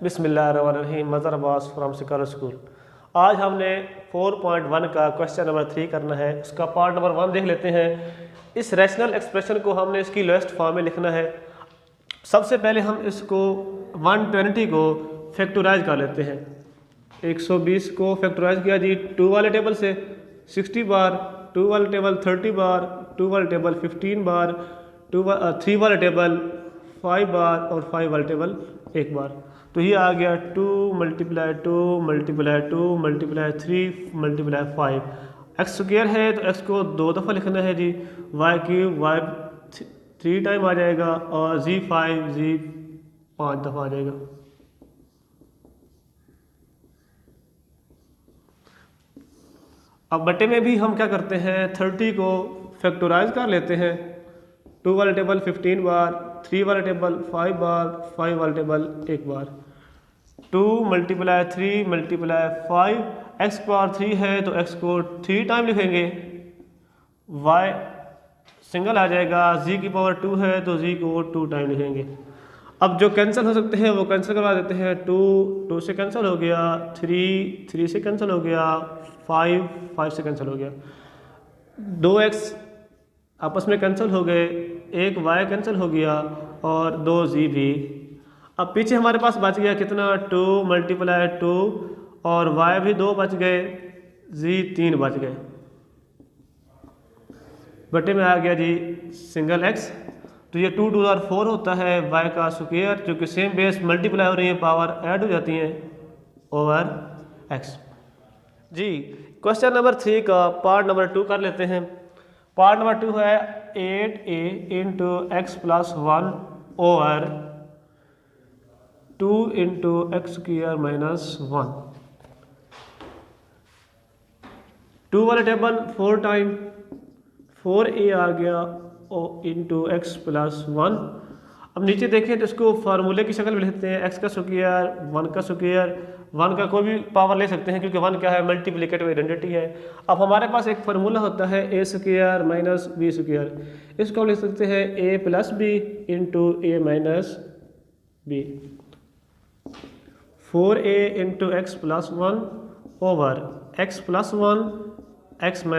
बिस्मिल्लाहिर्रहमानिर्रहीम। मज़हर अब्बास फ्रॉम सिकार स्कूल। आज हमने 4.1 का क्वेश्चन नंबर 3 करना है। उसका पार्ट नंबर 1 देख लेते हैं। इस रैशनल एक्सप्रेशन को हमने इसकी लोएस्ट फॉर्म में लिखना है। सबसे पहले हम इसको 120 को फैक्टराइज कर लेते हैं। 120 को फैक्टराइज किया जी 2 वाले टेबल से 60 बार, 2 वाले टेबल 30 बार, 2 वाले टेबल 15 बार, 3 वाले टेबल 5 बार और 5 वाले टेबल 1 बार। तो ये आ गया 2 × 2 × 2 × 3 × 5। एक्स स्क्वायर है तो एक्स को 2 दफ़ा लिखना है जी। वाई क्यूब वाई 3 टाइम आ जाएगा और जी 5 दफ़ा आ जाएगा। अब बटे में भी हम क्या करते हैं, 30 को फैक्टराइज कर लेते हैं। 2 वाले टेबल 15 बार, 3 वाले टेबल 5 बार, 5 वाले टेबल 1 बार। 2 × 3 × 5। एक्स पावर 3 है तो एक्स को 3 टाइम लिखेंगे। वाई सिंगल आ जाएगा। जी की पावर 2 है तो जी को 2 टाइम लिखेंगे। अब जो कैंसिल हो सकते हैं वो कैंसिल करवा देते हैं। 2 से कैंसिल हो गया, 3 से कैंसिल हो गया, 5 से कैंसिल हो गया। 2x आपस में कैंसिल हो गए, 1 y कैंसिल हो गया और 2 z भी। अब पीछे हमारे पास बच गया कितना, 2 × 2 और y भी 2 बच गए, z 3 बच गए। बटे में आ गया जी सिंगल x। तो ये 2 × 2 = 4 होता है y का स्क्वायर, जो कि सेम बेस मल्टीप्लाई हो रही है, पावर ऐड हो जाती है ओवर x जी। क्वेश्चन नंबर 3 का पार्ट नंबर 2 कर लेते हैं। पार्ट नंबर 2 है 8a × x + 1 ओवर 2 × x² - 1। 2 वाले टेबल 4 टाइम 4a आ गया इंटू x + 1। अब नीचे देखें तो इसको फार्मूले की शक्ल में लिखते हैं। x का स्क्वायर 1 का स्क्वायर, 1 का कोई भी पावर ले सकते हैं क्योंकि 1 क्या है, मल्टीप्लिकेटिव आइडेंटिटी है। अब हमारे पास एक फार्मूला होता है a² - b²। इसको लिख सकते हैं a + b × a - b। 4a × x + 1 over x + 1 x -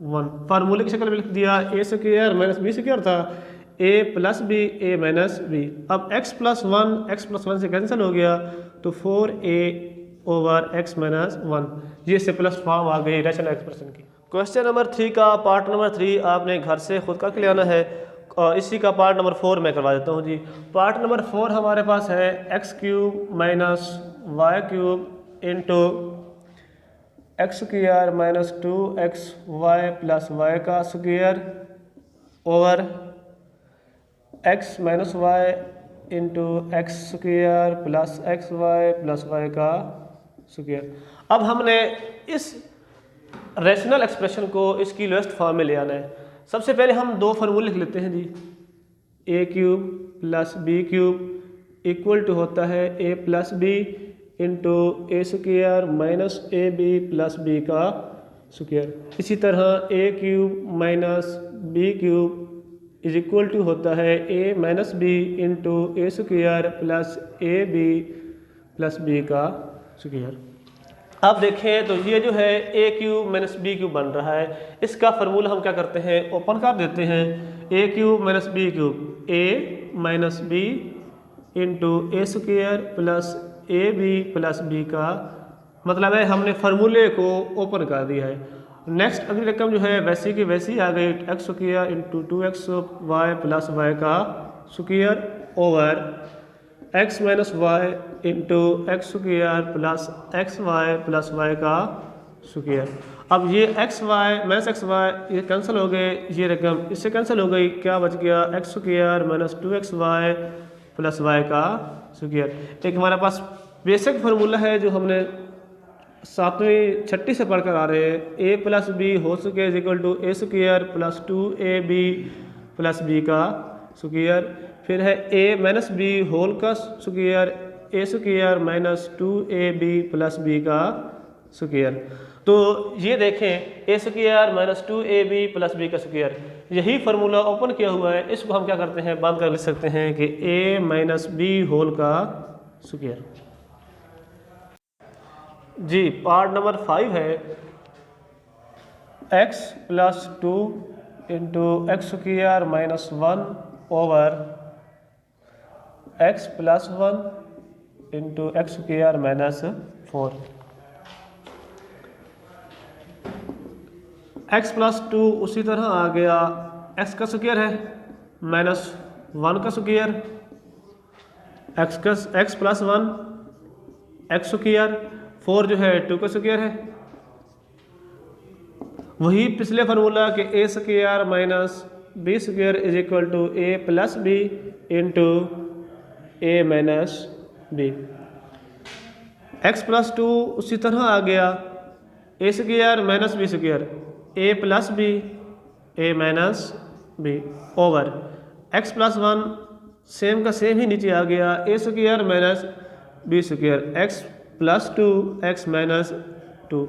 1। फार्मूले की शक्ल में लिख दिया। a² - b² था, a + b a - b। अब x + 1 से कैंसिल हो गया तो 4a ओवर x - 1। ये सिंपलेस्ट फॉर्म आ गई रैशनल एक्सप्रेशन की। क्वेश्चन नंबर 3 का पार्ट नंबर 3 आपने घर से खुद का ले आना है। इसी का पार्ट नंबर 4 मैं करवा देता हूँ जी। पार्ट नंबर 4 हमारे पास है x³ - y³ into x² - 2xy + y का square over x - y into x² + xy + y का स्क्वायर। अब हमने इस रैशनल एक्सप्रेशन को इसकी लोएस्ट फॉर्म में ले आना है। सबसे पहले हम 2 फार्मूले लिख लेते हैं जी। a³ + b³ इक्वल टू होता है a + b into a² - ab + b का स्क्वायर। इसी तरह a³ - b³ इक्वल टू होता है a - b into a² + ab + b का स्क्वायर। अब देखें तो ये जो है a³ - b³ बन रहा है। इसका फार्मूला हम क्या करते हैं, ओपन कर देते हैं। a³ - b³ a - b into a² + ab + b का मतलब है हमने फार्मूले को ओपन कर दिया है। नेक्स्ट अगली रकम जो है वैसी की वैसी आ गई, x² इंटू 2xy + y का square over x - y into x² + xy + y का स्क्वायर। अब ये xy - xy ये कैंसिल हो गए, ये रकम इससे कैंसिल हो गई। क्या बच गया, x² - 2xy + y का स्क्वायर। एक हमारे पास बेसिक फार्मूला है जो हमने 7वीं 6ठी से पढ़कर आ रहे हैं। a + b whole square equal to a² + 2ab + b का स्क्वायर। फिर है a - b होल का स्क्वायर a² - 2ab + b का स्क्वायर। तो ये देखें a² - 2ab + b का स्क्वायर, यही फार्मूला ओपन किया हुआ है। इसको हम क्या करते हैं, बांध कर लिख सकते हैं कि a - b होल का स्क्वायर। जी पार्ट नंबर 5 है x plus 2 into x square minus 1 over x plus 1 into x square minus 4। x plus 2 उसी तरह आ गया, x का स्क्वायर है माइनस 1 का square, x plus 1 x square, 4 जो है 2 का स्क्वायर है। वही पिछले फार्मूला के a square minus b square is equal to a plus b into a minus b. X plus 2 उसी तरह आ गया, a square minus b square, a plus b a minus b over x plus 1 same का same ही नीचे आ गया, a square minus b square, x plus 2 x minus 2।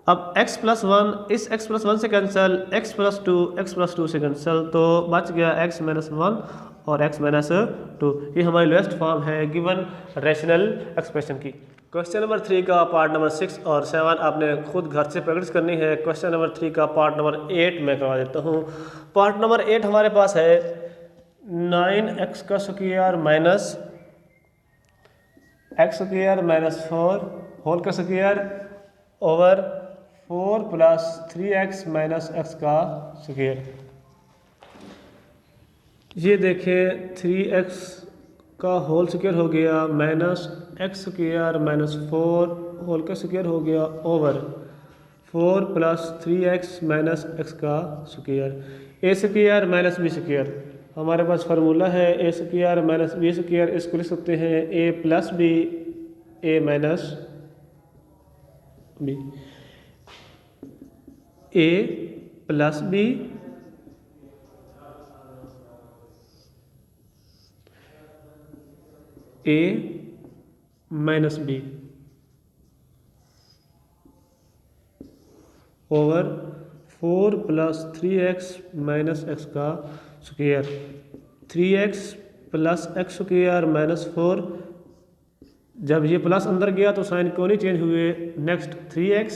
अब x प्लस 1 इस x प्लस 1 से कैंसिल, x प्लस 2 से cancel, तो बच गया x माइनस 1 और x माइनस 2। ये हमारी लोएस्ट फॉर्म है गिवन रैशनल एक्सप्रेशन की। क्वेश्चन नंबर 3 का पार्ट नंबर 6 और 7 आपने खुद घर से प्रैक्टिस करनी है। क्वेश्चन नंबर 3 का पार्ट नंबर 8 मैं करवा देता हूँ। पार्ट नंबर 8 हमारे पास है 9x का square minus x square minus 4 whole का square over 4 plus 3x minus x का स्क्वायर। ये देखें 3x का होल स्क्वायर हो गया minus x square minus 4 whole का स्क्वायर हो गया over 4 plus 3x minus x का square. A square minus b square, हमारे पास फार्मूला है a square minus b square, इसको लिख सकते हैं a plus b a minus b, a plus b a minus b over 4 plus 3x minus x का square. 3x plus x square minus 4, जब ये प्लस अंदर गया तो साइन क्यों नहीं चेंज हुए। नेक्स्ट 3x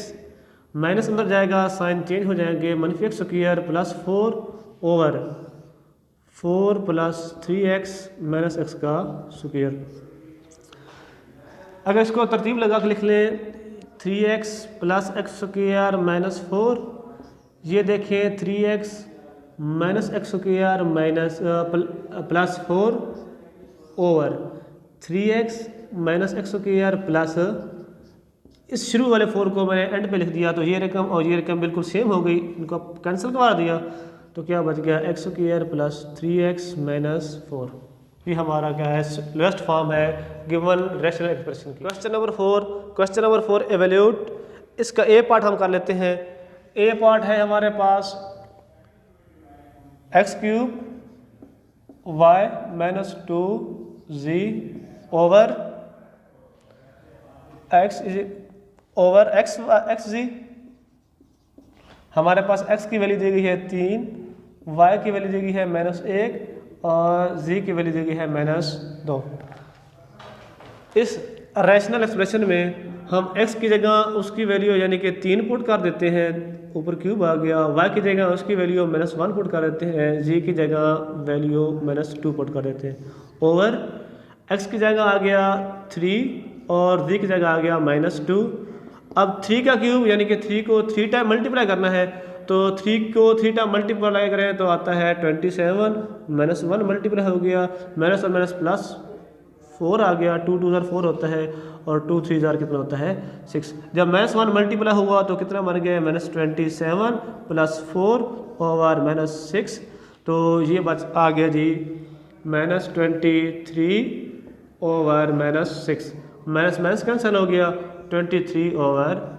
माइनस अंदर जाएगा, साइन चेंज हो जाएंगे, -x square plus 4 over 4 plus 3x minus x का स्क्वायर। अगर इसको तरतीब लगा के लिख लें 3x plus x square minus 4, ये देखें 3x minus x square minus plus 4 over 3x minus x square plus, इस शुरू वाले 4 को मैंने एंड पे लिख दिया तो ये रकम और ये रकम बिल्कुल सेम हो गई, इनको कैंसिल करवा दिया तो क्या बच गया x square plus 3x minus 4। ये हमारा क्या है लोएस्ट फॉर्म है गिवन रैशनल एक्सप्रेशन की। क्वेश्चन नंबर 4 एवेल्यूट, इसका ए पार्ट हम कर लेते हैं। ए पार्ट है हमारे पास x cube y minus 2z over x जी। हमारे पास x की वैल्यू दी गई है 3, y की वैल्यू दी गई है -1 और z की वैल्यू दी गई है -2। इस रैशनल एक्सप्रेशन में हम x की जगह उसकी वैल्यू यानी कि 3 पुट कर देते हैं, ऊपर क्यूब आ गया, y की जगह उसकी वैल्यू -1 पुट कर देते हैं, z की जगह वैल्यू -2 पुट कर देते हैं ओवर x की जगह आ गया 3 और z की जगह आ गया -2। अब 3 का क्यूब यानी कि 3 को 3 टाइम मल्टीप्लाई करना है, तो 3 को 3 टाइम मल्टीप्लाई करें तो आता है 27, -1 मल्टीप्लाई हो गया, माइनस और माइनस प्लस 4 आ गया, 2 2 4 होता है और 2 3 कितना होता है 6। जब -1 मल्टीप्लाई हुआ तो कितना बन गया -27 प्लस 4 ओवर -6, तो ये बच आ गया जी -23 ओवर -6, माइनस माइनस कैंसिल हो गया 23 ओवर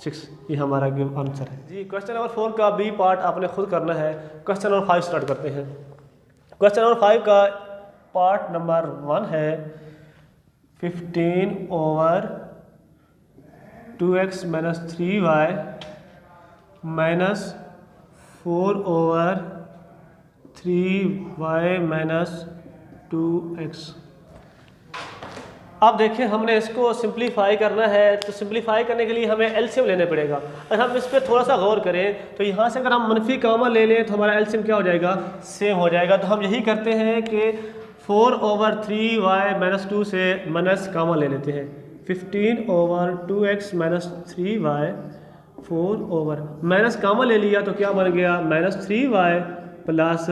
6। ये हमारा गिव आंसर है जी। क्वेश्चन नंबर 4 का बी पार्ट आपने खुद करना है। क्वेश्चन नंबर 5 स्टार्ट करते हैं। क्वेश्चन नंबर 5 का पार्ट नंबर 1 है 15 over 2x minus 3y minus 4 over 3y minus 2x। अब देखिए हमने इसको सिंप्लीफाई करना है, तो सिंप्लीफाई करने के लिए हमें एलसीएम लेने पड़ेगा। अगर हम इस पर थोड़ा सा गौर करें तो यहाँ से अगर हम मनफी कॉमन ले लें तो हमारा एलसीएम क्या हो जाएगा, सेम हो जाएगा। तो हम यही करते हैं कि 4/3y - 2 से माइनस कॉमन ले लेते हैं। 15/2x - 3y 4 माइनस कॉमन ले लिया तो क्या बन गया, -3y +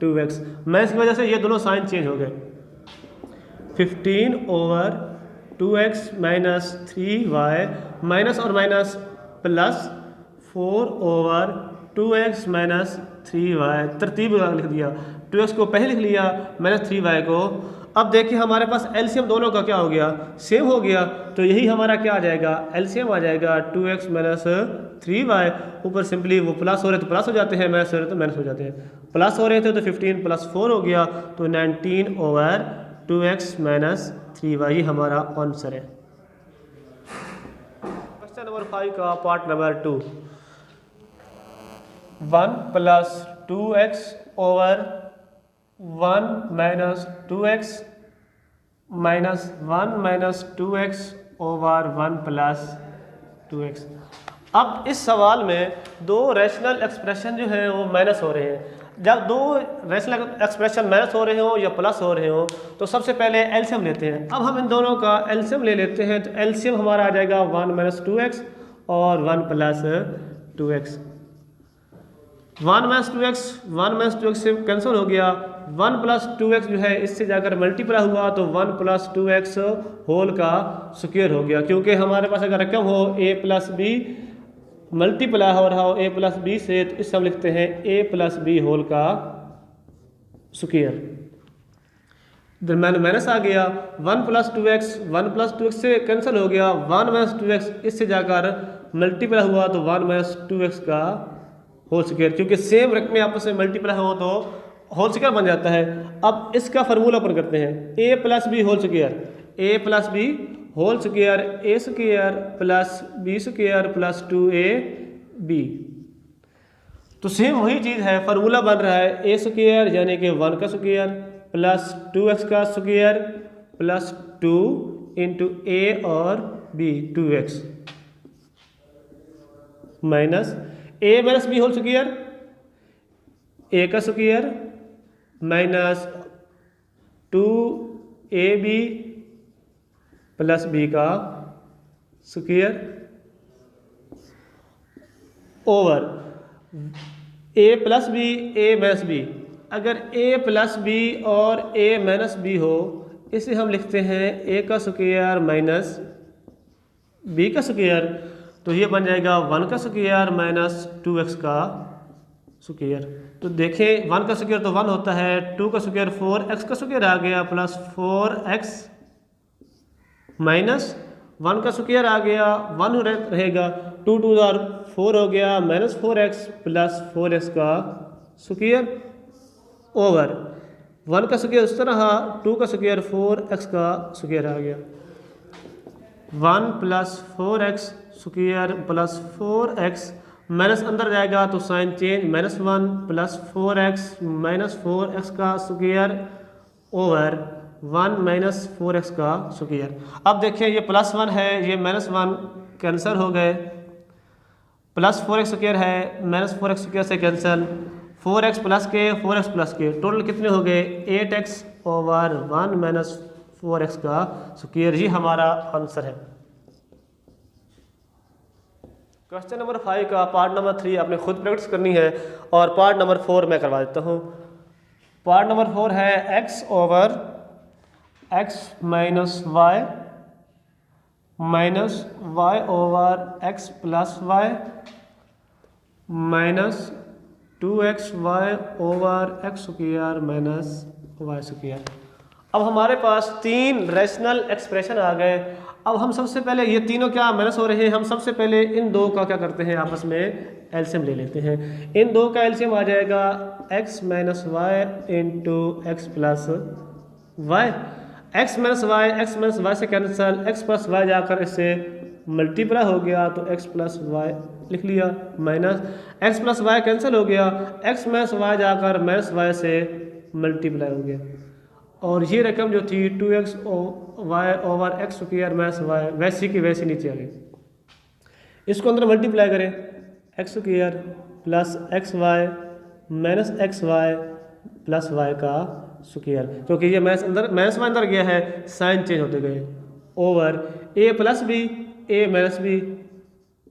2x। माइनस की वजह से ये दोनों साइन चेंज हो गए। 15/2x - 3y माइनस और माइनस प्लस 4/2x - 3y, तरतीब लिख दिया। 2x को पहले लिख लिया, -3y को। अब देखिए हमारे पास एलसीएम दोनों का क्या हो गया, सेम हो गया। तो यही हमारा क्या आ जाएगा, एलसीएम आ जाएगा 2x - 3y। ऊपर सिंपली वो प्लस हो रहे तो प्लस हो जाते हैं, माइनस हो रहे तो माइनस हो जाते हैं। प्लस हो रहे थे तो 15 + 4 हो गया, तो 19/2x - 3y ये हमारा आंसर है। क्वेश्चन नंबर 5 का part number 2। 1 + 2x / 1 - 2x -1 - 2x / 1 + 2x। अब इस सवाल में दो रैशनल एक्सप्रेशन जो है वो माइनस हो रहे हैं। जब दो रैशनल एक्सप्रेशन माइनस हो रहे हो या प्लस हो रहे हो तो सबसे पहले एलसीएम लेते हैं। अब हम इन दोनों का एलसीएम ले लेते हैं, तो एलसीएम हमारा आ जाएगा 1 - 2x और 1 + 2x। 1 - 2x से कैंसिल हो गया। 1 + 2x जो है इससे जाकर मल्टीप्लाई हुआ तो 1 + 2x होल का स्क्वायर हो गया, क्योंकि हमारे पास अगर रकम हो a + b मल्टीप्लाई हो रहा हो a + b से, तो इससे हम लिखते हैं a + b होल का स्क्वायर। दरम्यान माइनस आ गया। 1 + 2x से कैंसिल हो गया। 1 - 2x इससे जाकर मल्टीप्लाई हुआ तो 1 - 2x का होल स्क्वायर, क्योंकि सेम रकमें आपस में मल्टीप्लाई हो तो होल स्क्वायर बन जाता है। अब इसका फार्मूला अपन करते हैं, a + b whole square, a + b whole square a square + b square + 2ab। तो सेम वही चीज़ है, फार्मूला बन रहा है a स्क्वायर यानी कि 1 का स्क्वायर + 2x का स्क्वायर + 2 × a और b 2x minus a - b whole square a का स्क्वायर माइनस 2ab + b का square over a + b a - b। अगर a + b और a - b हो, इसे हम लिखते हैं a का स्क्वायर माइनस b का स्क्वायर, तो ये बन जाएगा 1 का स्क्वायर माइनस 2x का स्क्वायर। तो देखें 1 का स्क्वायर तो 1 होता है, 2 का स्क्वायर 4x का स्क्वायर आ गया प्लस 4x माइनस 1 का स्क्वायर आ गया, 1 रहेगा, 2 2 4 हो गया माइनस 4x प्लस 4x का स्क्वायर ओवर 1 का स्क्वायर उस तरह, 2 का स्क्वायर 4x का स्क्वायर आ गया। 1 + 4x square plus 4x minus अंदर जाएगा तो sign change, -1 + 4x minus 4x का स्क्वायर ओवर 1 - 4x का स्क्वायर। अब देखिए ये +1 है, ये -1 कैंसिल हो गए, प्लस 4x स्क्वायर है, -4x स्क्वायर से कैंसिल, 4x प्लस के 4x प्लस के टोटल कितने हो गए 8x ओवर 1 - 4x का स्क्वायर। ही हमारा आंसर है। क्वेश्चन नंबर 5 का पार्ट नंबर 3 आपने खुद प्रैक्टिस करनी है और पार्ट नंबर 4 मैं करवा देता हूँ। पार्ट नंबर 4 है x over x minus y over x plus y minus 2xy over x square minus y square. अब हमारे पास 3 रैशनल एक्सप्रेशन आ गए। अब हम सबसे पहले ये तीनों क्या माइनस हो रहे हैं, हम सबसे पहले इन दो का क्या करते हैं आपस में एलसीएम ले लेते हैं। इन दो का एलसीएम आ जाएगा x minus Y into X plus Y. x minus Y से कैंसिल, x प्लस वाई जाकर इससे मल्टीप्लाई हो गया तो x प्लस वाई लिख लिया, minus x plus Y cancel हो गया, x माइनस वाई जाकर माइनस वाई से मल्टीप्लाई हो गया और ये रकम जो थी 2x Y over x square minus Y वैसी की वैसी नीचे आ गई। इसको अंदर मल्टीप्लाई करें, X square plus x Y minus x Y plus Y का स्क्वायर, क्योंकि ये माइनस वाई अंदर गया है, साइन चेंज होते गए, over a plus b a minus b,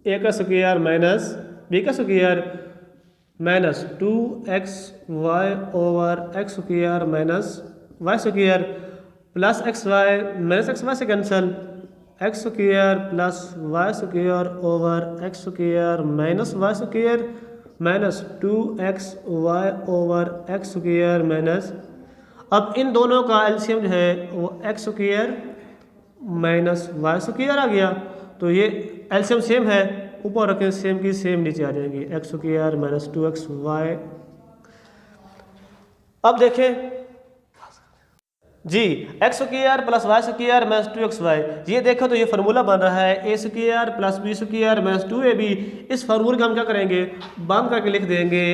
a का स्क्वायर माइनस बी का square minus 2x Y over x square minus y square plus x Y minus x y से cancel, x square plus y square over x square minus y square minus 2x Y over x square minus, अब इन दोनों का LCM जो है वो x square minus y square आ गया, तो ये एलसीएम सेम है, ऊपर रखें सेम की सेम नीचे आ जाएंगी, x square minus 2x y. अब देखें जी, x square plus y square minus 2x y, ये देखो तो ये फार्मूला बन रहा है a square plus b square minus 2ab। इस फार्मूले का हम क्या करेंगे, बंद करके लिख देंगे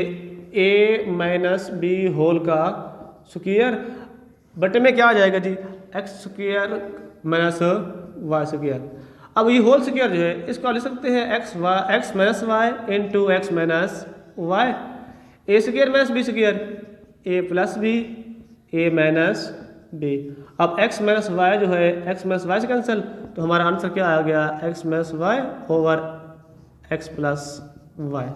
ए माइनस बी होल का स्क्वायर, बटे में क्या आ जाएगा जी, x square minus y square. अब ये होल स्क्वायर जो है इसको लिख सकते हैं x minus Y into x minus y, a square minus b square, a plus b a minus b. अब x माइनस वाई जो है x माइनस वाई से कैंसिल, तो हमारा आंसर क्या आ गया, x minus y over x plus Y.